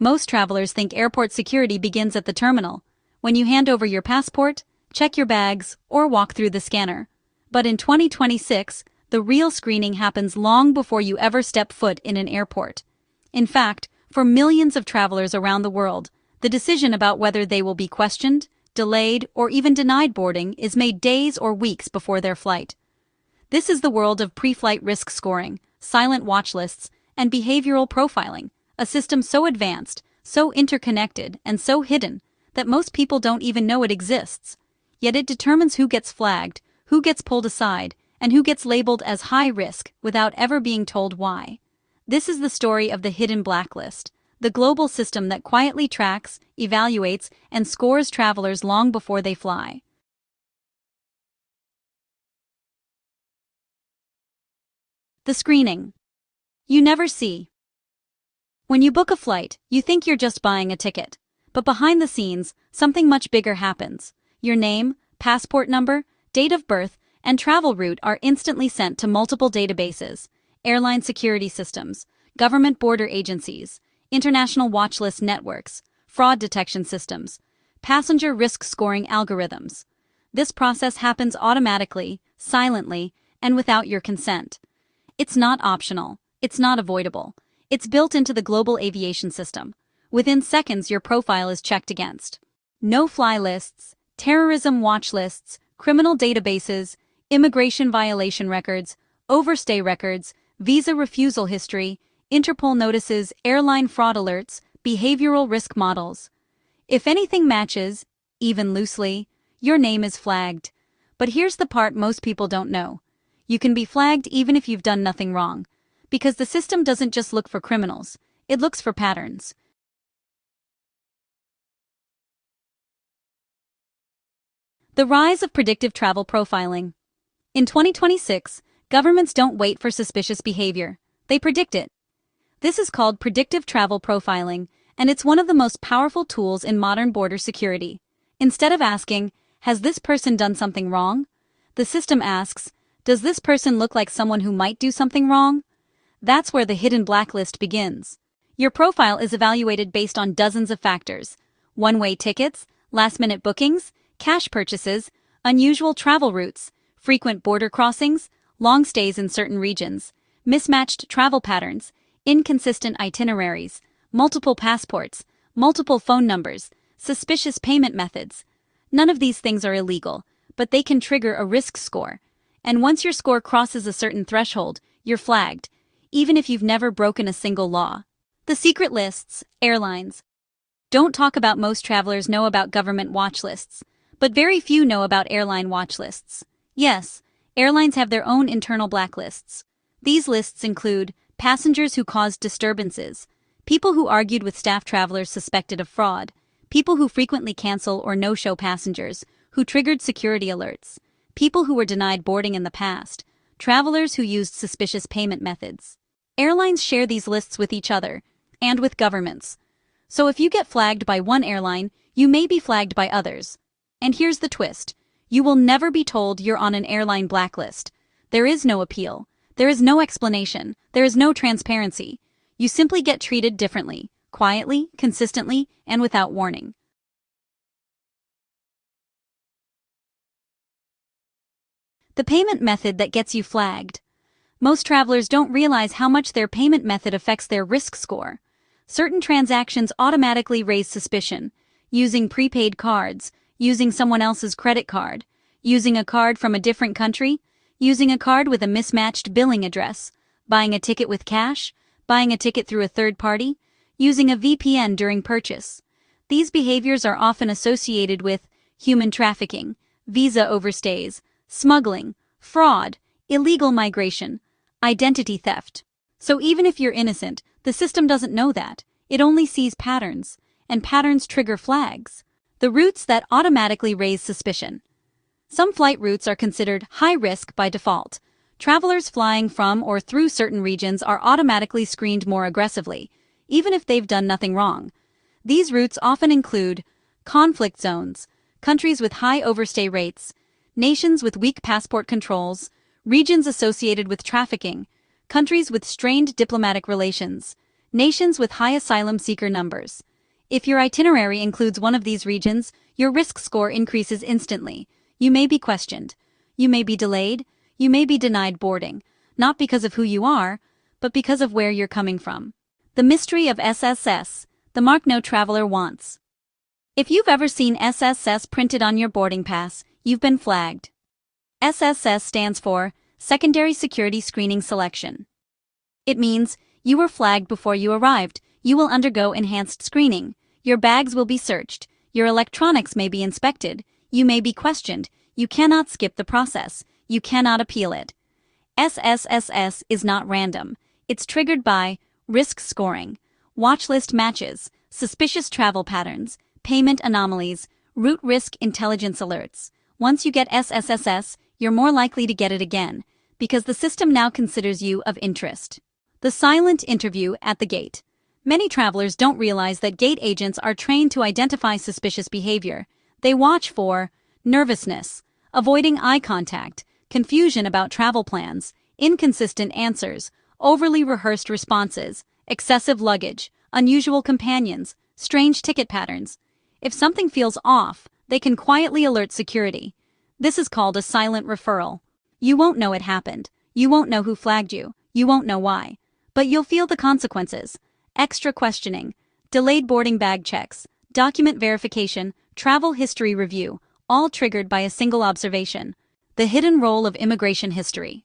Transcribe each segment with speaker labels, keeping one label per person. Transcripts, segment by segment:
Speaker 1: Most travelers think airport security begins at the terminal, when you hand over your passport, check your bags, or walk through the scanner. But in 2026, the real screening happens long before you ever step foot in an airport. In fact, for millions of travelers around the world, the decision about whether they will be questioned, delayed, or even denied boarding is made days or weeks before their flight. This is the world of pre-flight risk scoring, silent watch lists, and behavioral profiling, a system so advanced, so interconnected, and so hidden that most people don't even know it exists. Yet it determines who gets flagged, who gets pulled aside, and who gets labeled as high risk without ever being told why. This is the story of the hidden blacklist, the global system that quietly tracks, evaluates, and scores travelers long before they fly. The screening. You never see. When you book a flight, you think you're just buying a ticket. But behind the scenes, something much bigger happens. Your name, passport number, date of birth, and travel route are instantly sent to multiple databases, airline security systems, government border agencies, international watchlist networks, fraud detection systems, passenger risk scoring algorithms. This process happens automatically, silently, and without your consent. It's not optional. It's not avoidable. It's built into the global aviation system. Within seconds, your profile is checked against no-fly lists, terrorism watch lists, criminal databases, immigration violation records, overstay records, visa refusal history, Interpol notices, airline fraud alerts, behavioral risk models. If anything matches, even loosely, your name is flagged. But here's the part most people don't know. You can be flagged even if you've done nothing wrong. Because the system doesn't just look for criminals, it looks for patterns. The rise of predictive travel profiling. In 2026, governments don't wait for suspicious behavior, they predict it. This is called predictive travel profiling, and it's one of the most powerful tools in modern border security. Instead of asking, "Has this person done something wrong?" the system asks, "Does this person look like someone who might do something wrong?" That's where the hidden blacklist begins. Your profile is evaluated based on dozens of factors: one-way tickets, last-minute bookings, cash purchases, unusual travel routes, frequent border crossings, long stays in certain regions, mismatched travel patterns, inconsistent itineraries, multiple passports, multiple phone numbers, suspicious payment methods. None of these things are illegal, but they can trigger a risk score. And once your score crosses a certain threshold, you're flagged, even if you've never broken a single law. The secret lists, airlines. Don't talk about. Most travelers know about government watch lists, but very few know about airline watch lists. Yes, airlines have their own internal blacklists. These lists include passengers who caused disturbances, people who argued with staff, travelers suspected of fraud, people who frequently cancel or no-show passengers, who triggered security alerts, people who were denied boarding in the past, travelers who used suspicious payment methods. Airlines share these lists with each other and with governments. So if you get flagged by one airline, you may be flagged by others. And here's the twist. You will never be told you're on an airline blacklist. There is no appeal. There is no explanation. There is no transparency. You simply get treated differently, quietly, consistently, and without warning. The payment method that gets you flagged. Most travelers don't realize how much their payment method affects their risk score. Certain transactions automatically raise suspicion. Using prepaid cards, using someone else's credit card, using a card from a different country, using a card with a mismatched billing address, buying a ticket with cash, buying a ticket through a third party, using a VPN during purchase. These behaviors are often associated with human trafficking, visa overstays, smuggling, fraud, illegal migration, identity theft. So even if you're innocent, the system doesn't know that. It only sees patterns, and patterns trigger flags. The routes that automatically raise suspicion. Some flight routes are considered high risk by default. Travelers flying from or through certain regions are automatically screened more aggressively, even if they've done nothing wrong. These routes often include conflict zones, countries with high overstay rates, nations with weak passport controls, regions associated with trafficking, countries with strained diplomatic relations, Nations with high asylum seeker numbers. If your itinerary includes one of these regions, your risk score increases instantly. You may be questioned. You may be delayed. You may be denied boarding, not because of who you are, but because of where you're coming from. The mystery of SSS, the mark no traveler wants. If you've ever seen SSS printed on your boarding pass, you've been flagged. SSS stands for Secondary Security Screening Selection. It means you were flagged before you arrived. You will undergo enhanced screening. Your bags will be searched. Your electronics may be inspected. You may be questioned. You cannot skip the process. You cannot appeal it. SSSS is not random. It's triggered by risk scoring, watchlist matches, suspicious travel patterns, payment anomalies, route risk intelligence alerts. Once you get SSSS, you're more likely to get it again, because the system now considers you of interest. The silent interview at the gate. Many travelers don't realize that gate agents are trained to identify suspicious behavior. They watch for nervousness, avoiding eye contact, confusion about travel plans, inconsistent answers, overly rehearsed responses, excessive luggage, unusual companions, strange ticket patterns. If something feels off, they can quietly alert security. This is called a silent referral. You won't know it happened. You won't know who flagged you. You won't know why. But you'll feel the consequences. Extra questioning, delayed boarding bag checks, document verification, travel history review, all triggered by a single observation. The hidden role of immigration history.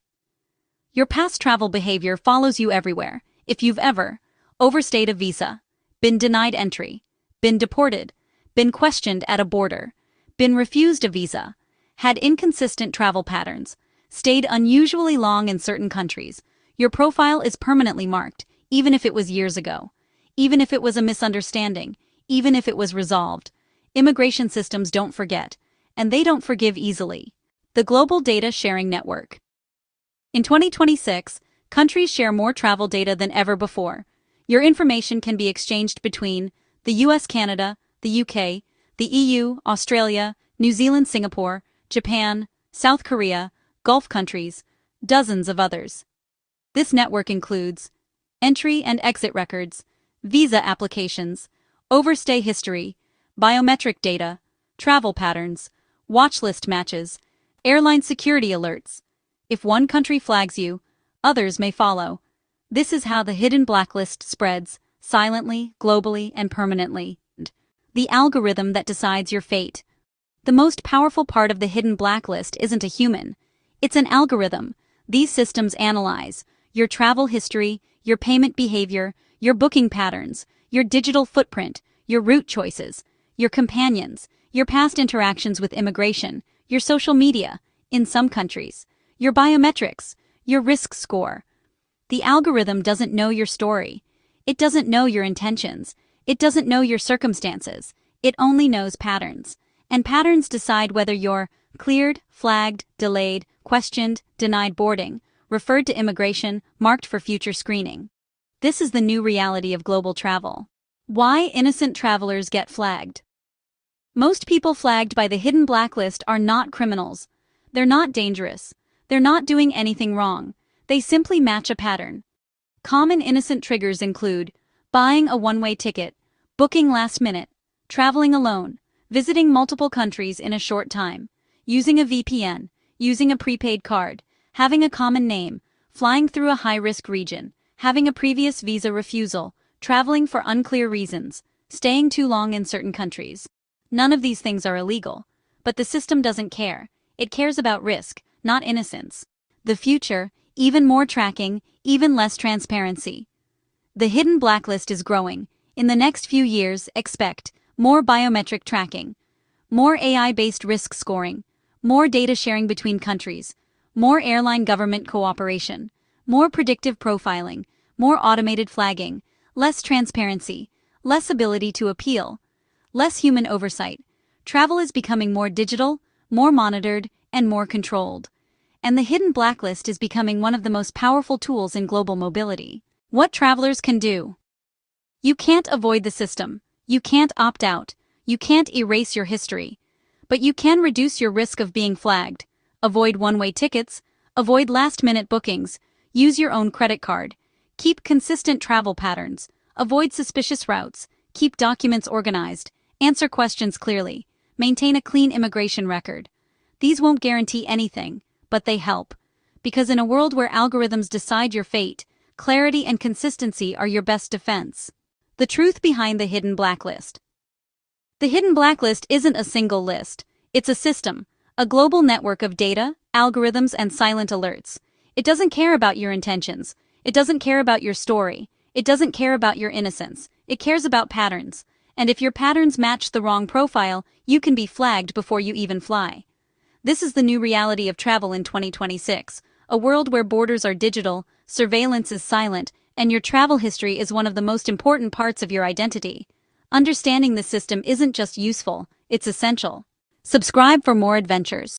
Speaker 1: Your past travel behavior follows you everywhere. If you've ever overstayed a visa, been denied entry, been deported, been questioned at a border, been refused a visa, had inconsistent travel patterns, stayed unusually long in certain countries, your profile is permanently marked, even if it was years ago, even if it was a misunderstanding, even if it was resolved. Immigration systems don't forget, and they don't forgive easily. The Global Data Sharing Network. In 2026, countries share more travel data than ever before. Your information can be exchanged between the US, Canada, the UK, the EU, Australia, New Zealand, Singapore, Japan, South Korea, Gulf countries, dozens of others. This network includes entry and exit records, visa applications, overstay history, biometric data, travel patterns, watchlist matches, airline security alerts. If one country flags you, others may follow. This is how the hidden blacklist spreads, silently, globally, and permanently. The algorithm that decides your fate. The most powerful part of the hidden blacklist isn't a human. It's an algorithm. These systems analyze your travel history, your payment behavior, your booking patterns, your digital footprint, your route choices, your companions, your past interactions with immigration, your social media, in some countries, your biometrics, your risk score. The algorithm doesn't know your story. It doesn't know your intentions. It doesn't know your circumstances. It only knows patterns. And patterns decide whether you're cleared, flagged, delayed, questioned, denied boarding, referred to immigration, marked for future screening. This is the new reality of global travel. Why innocent travelers get flagged. Most people flagged by the hidden blacklist are not criminals. They're not dangerous. They're not doing anything wrong. They simply match a pattern. Common innocent triggers include buying a one-way ticket, booking last minute, traveling alone, visiting multiple countries in a short time, using a VPN, using a prepaid card, having a common name, flying through a high-risk region, having a previous visa refusal, traveling for unclear reasons, staying too long in certain countries. None of these things are illegal, but the system doesn't care. It cares about risk, not innocence. The future, even more tracking, even less transparency. The hidden blacklist is growing. In the next few years, expect more biometric tracking, more AI-based risk scoring, more data sharing between countries, more airline government cooperation, more predictive profiling, more automated flagging, less transparency, less ability to appeal, less human oversight. Travel is becoming more digital, more monitored, and more controlled. And the hidden blacklist is becoming one of the most powerful tools in global mobility. What travelers can do. You can't avoid the system. You can't opt out. You can't erase your history. But you can reduce your risk of being flagged. Avoid one-way tickets. Avoid last-minute bookings. Use your own credit card. Keep consistent travel patterns. Avoid suspicious routes, keep documents organized, answer questions clearly, maintain a clean immigration record. These won't guarantee anything, but they help. Because in a world where algorithms decide your fate, clarity and consistency are your best defense. The truth behind the hidden blacklist. The hidden blacklist isn't a single list. It's a system, a global network of data, algorithms, and silent alerts. It doesn't care about your intentions. It doesn't care about your story. It doesn't care about your innocence. It cares about patterns. And if your patterns match the wrong profile, you can be flagged before you even fly. This is the new reality of travel in 2026, a world where borders are digital, surveillance is silent, and your travel history is one of the most important parts of your identity. Understanding this system isn't just useful, it's essential. Subscribe for more adventures.